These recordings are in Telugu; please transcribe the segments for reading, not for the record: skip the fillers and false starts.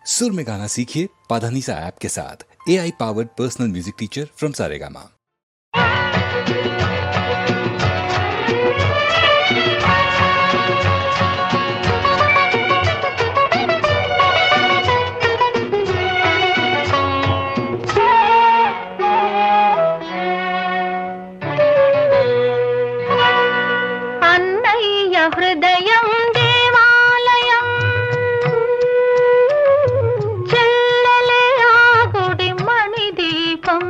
सुर में गाना सीखिए पाधानीसा ऐप के साथ। AI powered personal music teacher from Saregama. హృదయం దేవాలయం చెల్లెలే ఆగుడి మణిదీపం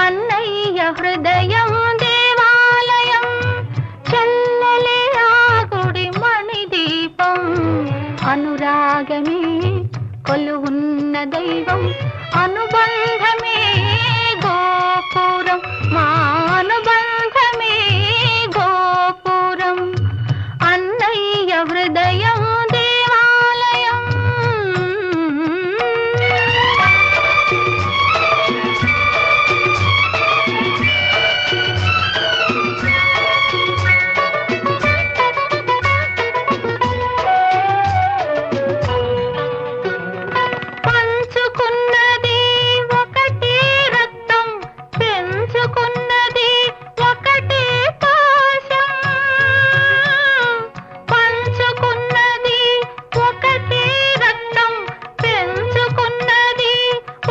అన్నయ్య హృదయం దేవాలయం చెల్లెలే ఆగుడి మణిదీపం అనురాగమే కొలువున్న దైవం అనుబంధమే గోపురం మా అనుబంధమే గోపురం అన్నయ్య హృదయం దేవాలయం పంచుకున్నది ఒకటే రక్తం పెంచుకున్నది ఒకటే పాశం పంచుకున్నది ఒకటే రక్తం పెంచుకున్నది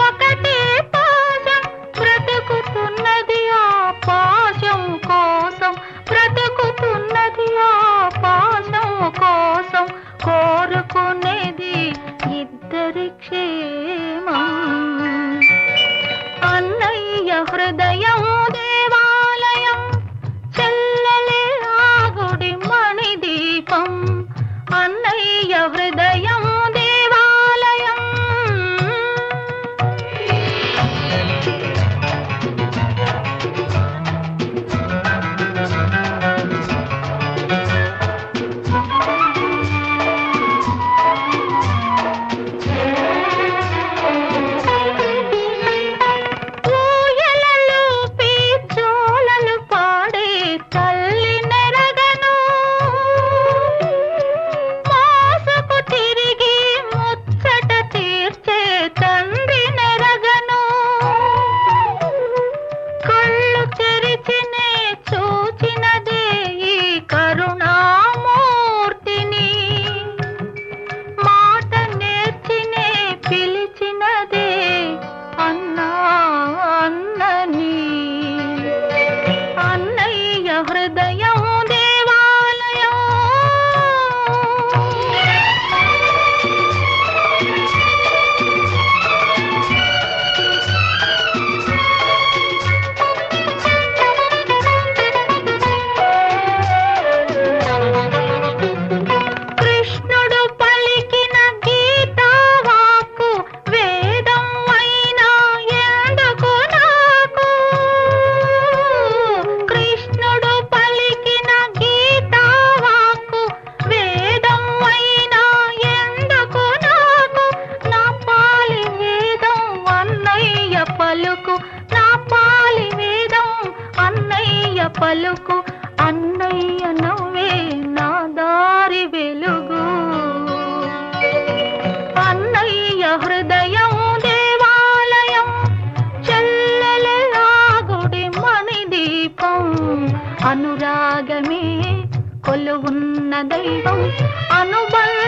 ఒకటే పాశం బ్రతుకుతున్నది ఆ పాశం కోసం బ్రతుకుతున్నది ఆ పాశం కోసం కోరుకునేది ఇద్దరి క్షేమం అన్నయ్య హృదయం దేవాలయం చెల్లెలే ఆగుడి మణిదీపం అన్నయ్య హృదయం దేవాలయం ఊయలలు పీచోలలు పాడే తల్లి నెరగను మోసకు తిరిగి ముచ్చట తీర్చే తండ్రి నెరగను కళ్ళు తెరిచినే చూచినదే ఈ కరుణామూర్తిని మాట నేర్చినే పిలిచినదే అన్నా అన్నని అన్నయ్య హృదయం దేవాలయం కృష్ణుడు పలికిన గీతా వాక్కు వేదం అయినా ఎందుకు నాకు కృష్ణుడు పలికిన గీతా వాక్కు వేదం అయినా ఎందుకు నాకు నా పాలి వేదం అన్నయ్య పలుకు నా పాలి వేదం అన్నయ్య పలుకు అన్నయ్య నవ్వే నా దారి వెలుగు అన్నయ్య హృదయం దేవాలయం చెల్లెలే ఆగుడి మణిదీపం అనురాగమే కొలువున్న దైవం అనుబంధ